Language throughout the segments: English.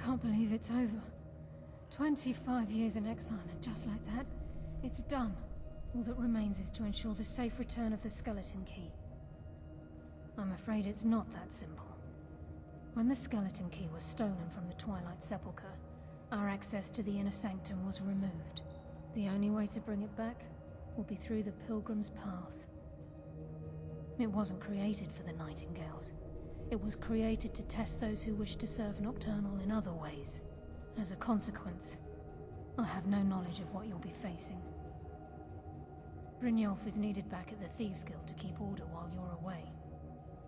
can't believe it's over. 25 years in exile, and just like that, it's done. All that remains is to ensure the safe return of the skeleton key. I'm afraid it's not that simple. When the skeleton key was stolen from the Twilight Sepulchre, our access to the inner sanctum was removed. The only way to bring it back will be through the Pilgrim's Path. It wasn't created for the Nightingales. It was created to test those who wish to serve Nocturnal in other ways. As a consequence, I have no knowledge of what you'll be facing. Brynjolf is needed back at the Thieves' Guild to keep order while you're away.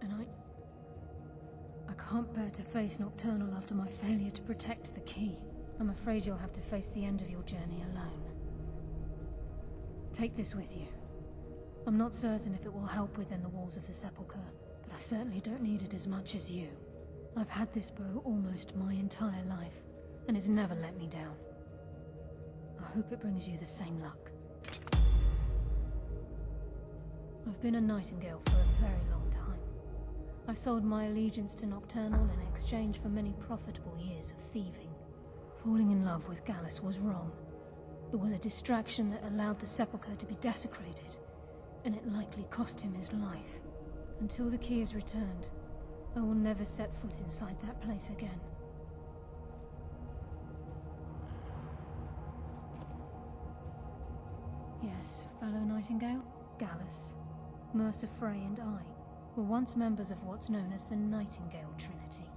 And I can't bear to face Nocturnal after my failure to protect the key. I'm afraid you'll have to face the end of your journey alone. Take this with you. I'm not certain if it will help within the walls of the Sepulchre, but I certainly don't need it as much as you. I've had this bow almost my entire life, and it's never let me down. I hope it brings you the same luck. I've been a Nightingale for a very long time. I sold my allegiance to Nocturnal in exchange for many profitable years of thieving. Falling in love with Gallus was wrong. It was a distraction that allowed the Sepulchre to be desecrated, and it likely cost him his life. Until the key is returned, I will never set foot inside that place again. Yes, fellow Nightingale, Gallus, Mercer Frey and I were once members of what's known as the Nightingale Trinity.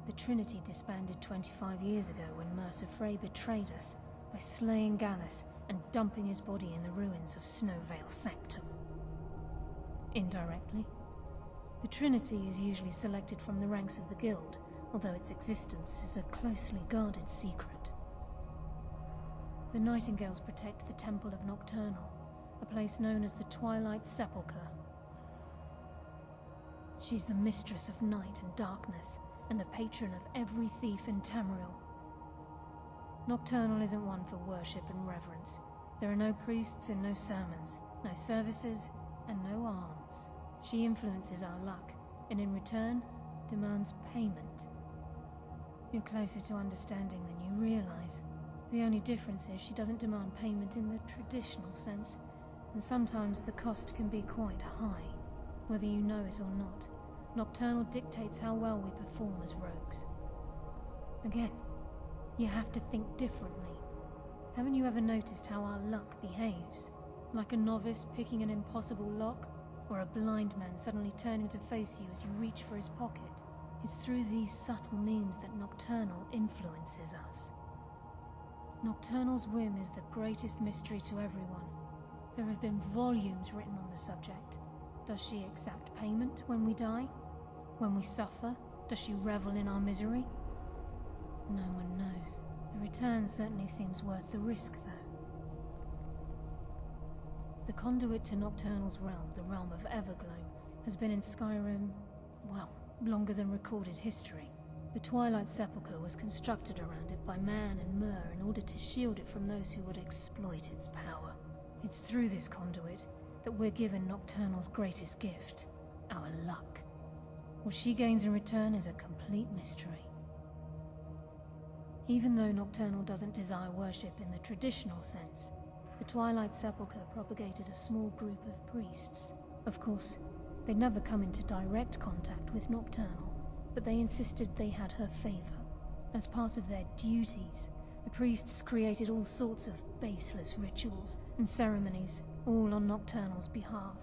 The Trinity disbanded 25 years ago when Mercer Frey betrayed us by slaying Gallus and dumping his body in the ruins of Snowvale Sanctum. Indirectly, the Trinity is usually selected from the ranks of the Guild, although its existence is a closely guarded secret. The Nightingales protect the Temple of Nocturnal, a place known as the Twilight Sepulchre. She's the mistress of night and darkness, and the patron of every thief in Tamriel. Nocturnal isn't one for worship and reverence. There are no priests and no sermons, no services, and no alms. She influences our luck, and in return, demands payment. You're closer to understanding than you realize. The only difference is she doesn't demand payment in the traditional sense, and sometimes the cost can be quite high. Whether you know it or not, Nocturnal dictates how well we perform as rogues. Again, you have to think differently. Haven't you ever noticed how our luck behaves? Like a novice picking an impossible lock, or a blind man suddenly turning to face you as you reach for his pocket? It's through these subtle means that Nocturnal influences us. Nocturnal's whim is the greatest mystery to everyone. There have been volumes written on the subject. Does she accept payment when we die? When we suffer, does she revel in our misery? No one knows. The return certainly seems worth the risk, though. The conduit to Nocturnal's realm, the realm of Evergloam, has been in Skyrim, well, longer than recorded history. The Twilight Sepulchre was constructed around it by Man and Myr in order to shield it from those who would exploit its power. It's through this conduit that we're given Nocturnal's greatest gift, our luck. What she gains in return is a complete mystery. Even though Nocturnal doesn't desire worship in the traditional sense, the Twilight Sepulchre propagated a small group of priests. Of course, they'd never come into direct contact with Nocturnal, but they insisted they had her favor. As part of their duties, the priests created all sorts of baseless rituals and ceremonies, all on Nocturnal's behalf.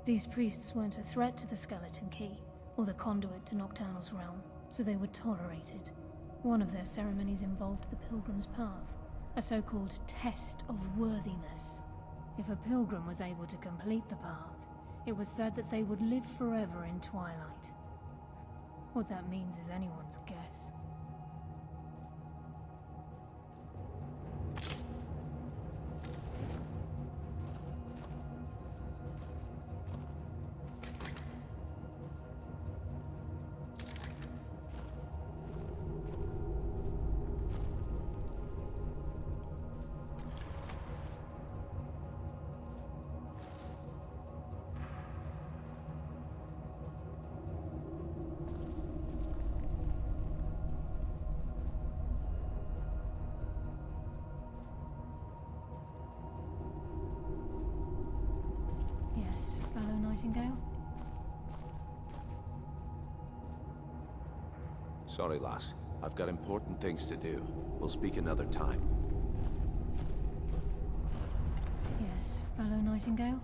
These priests weren't a threat to the Skeleton Key, or the conduit to Nocturnal's realm, so they were tolerated. One of their ceremonies involved the Pilgrim's Path, a so-called test of worthiness. If a pilgrim was able to complete the path, it was said that they would live forever in Twilight. What that means is anyone's guess. Nightingale? Sorry, lass. I've got important things to do. We'll speak another time. Yes, fellow Nightingale?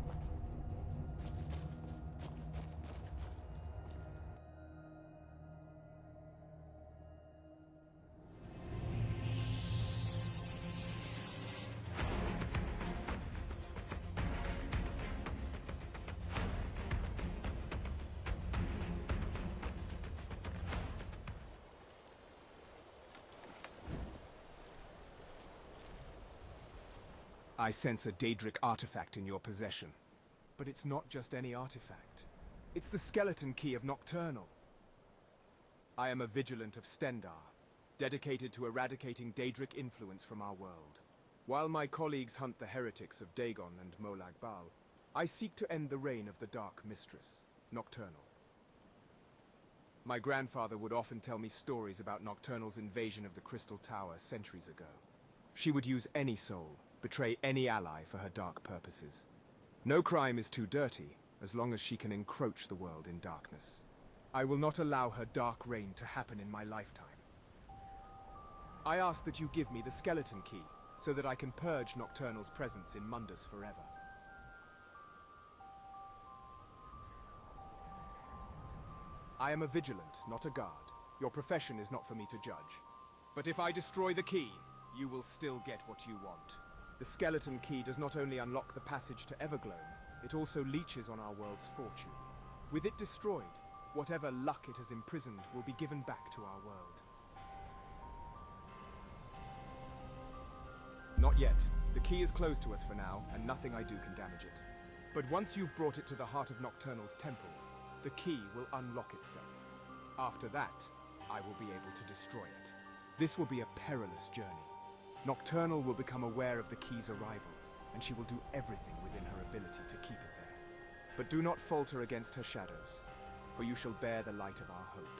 I sense a Daedric artifact in your possession. But it's not just any artifact. It's the skeleton key of Nocturnal. I am a Vigilant of Stendarr, dedicated to eradicating Daedric influence from our world. While my colleagues hunt the heretics of Dagon and Molag Bal, I seek to end the reign of the Dark Mistress, Nocturnal. My grandfather would often tell me stories about Nocturnal's invasion of the Crystal Tower centuries ago. She would use any soul, betray any ally for her dark purposes. No crime is too dirty, as long as she can encroach the world in darkness. I will not allow her dark reign to happen in my lifetime. I ask that you give me the skeleton key, so that I can purge Nocturnal's presence in Mundus forever. I am a Vigilant, not a guard. Your profession is not for me to judge. But if I destroy the key, you will still get what you want. The skeleton key does not only unlock the passage to Evergloam, it also leeches on our world's fortune. With it destroyed, whatever luck it has imprisoned will be given back to our world. Not yet. The key is closed to us for now, and nothing I do can damage it. But once you've brought it to the heart of Nocturnal's temple, the key will unlock itself. After that, I will be able to destroy it. This will be a perilous journey. Nocturnal will become aware of the key's arrival, and she will do everything within her ability to keep it there. But do not falter against her shadows, for you shall bear the light of our hope.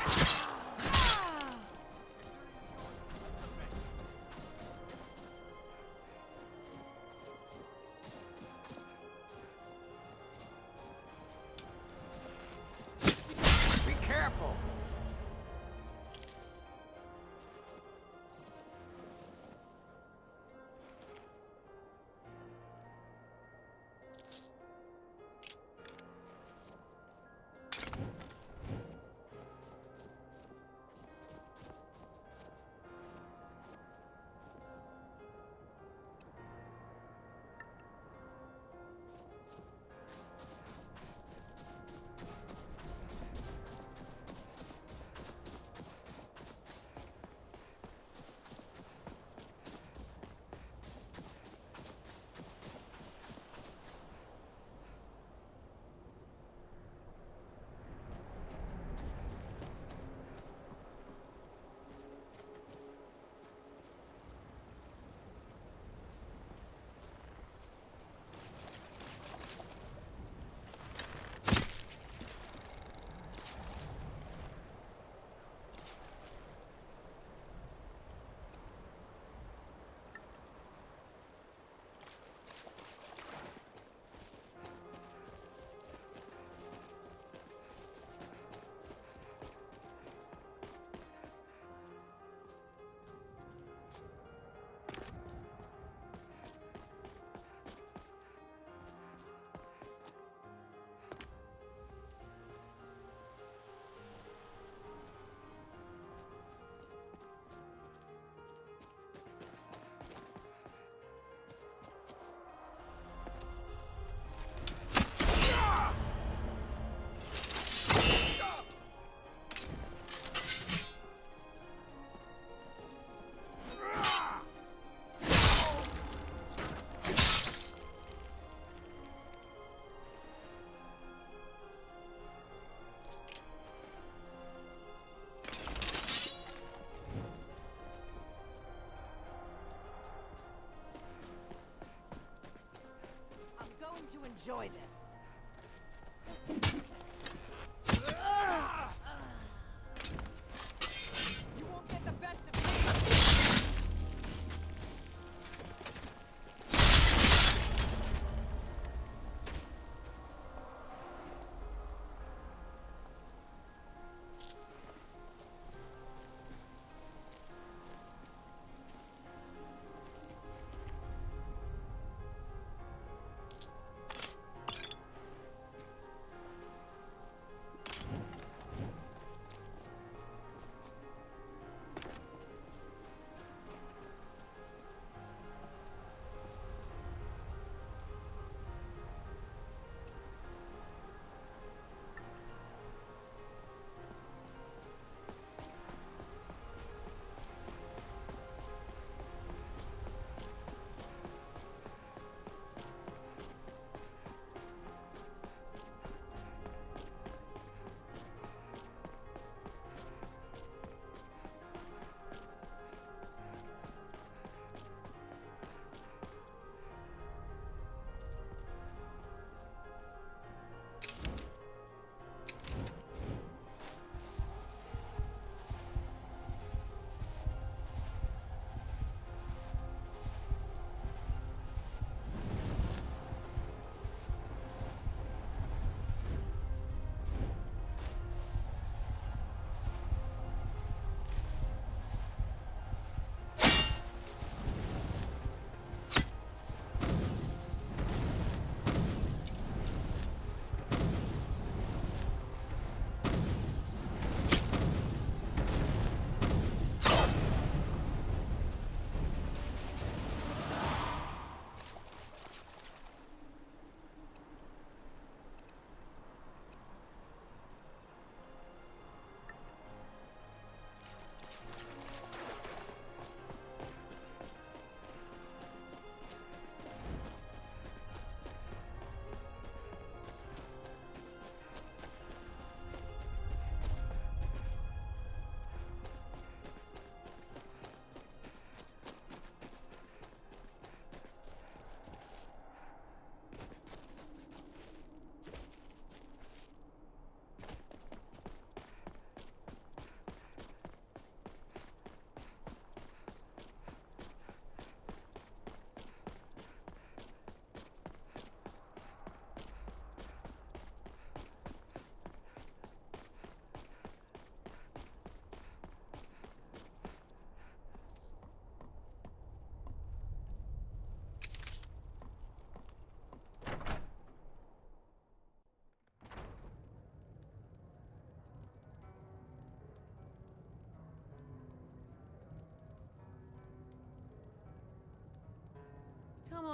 Be careful!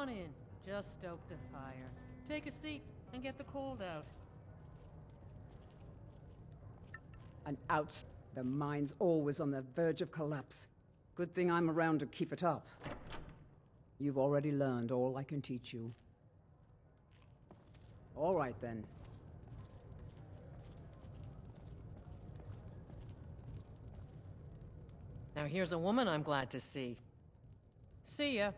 on in. Just stoke the fire. Take a seat and get the cold out. An outs. The mine's always on the verge of collapse. Good thing I'm around to keep it up. You've already learned all I can teach you. All right, then. Now here's a woman I'm glad to see. See ya.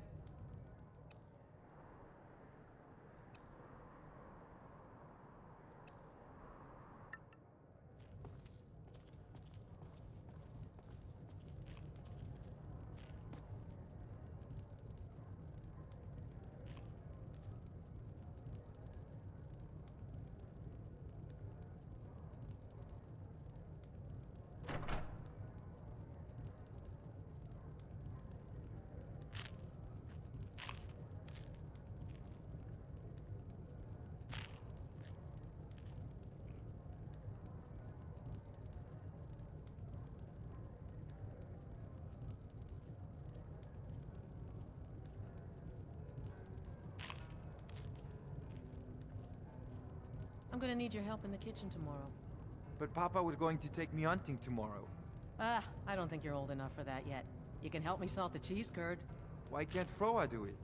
I'm gonna need your help in the kitchen tomorrow. But Papa was going to take me hunting tomorrow. Ah, I don't think you're old enough for that yet. You can help me salt the cheese curd. Why can't Froa do it?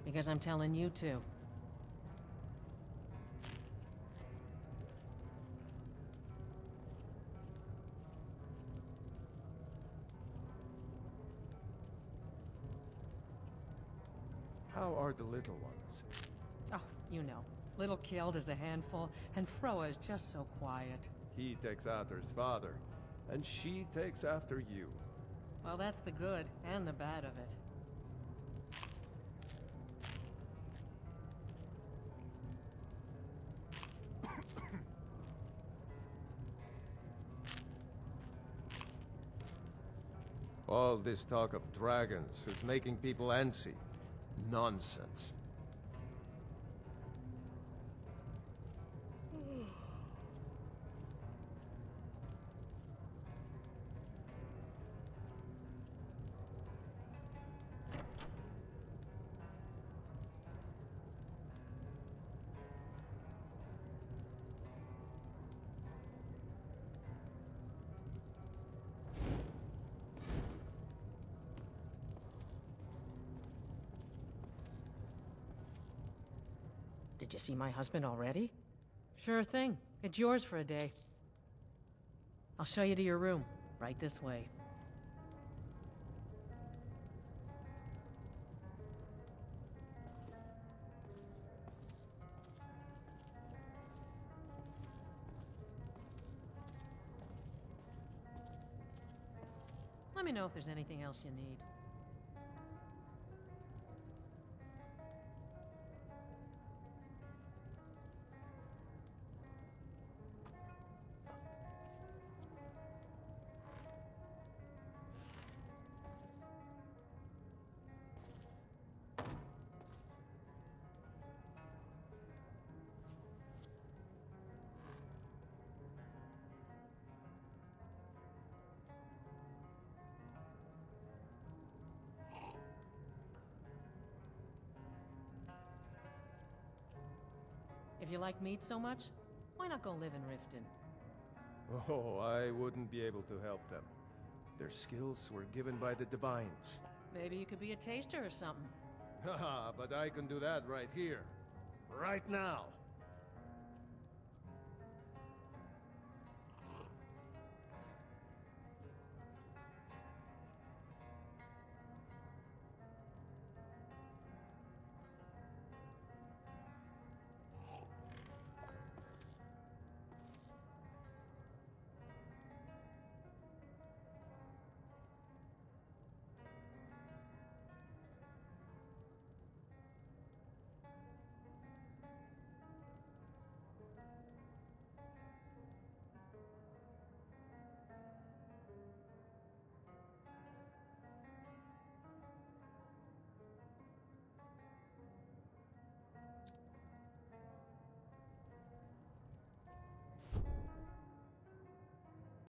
Because I'm telling you to. How are the little ones? Oh, you know. Little Killed is a handful, and Froa is just so quiet. He takes after his father, and she takes after you. Well, that's the good and the bad of it. All this talk of dragons is making people antsy. Nonsense. Did you see my husband already? Sure thing. It's yours for a day. I'll show you to your room. Right this way. Let me know if there's anything else you need. If you like meat so much, why not go live in Riften? Oh, I wouldn't be able to help them. Their skills were given by the divines. Maybe you could be a taster or something. Haha, but I can do that right here. Right now.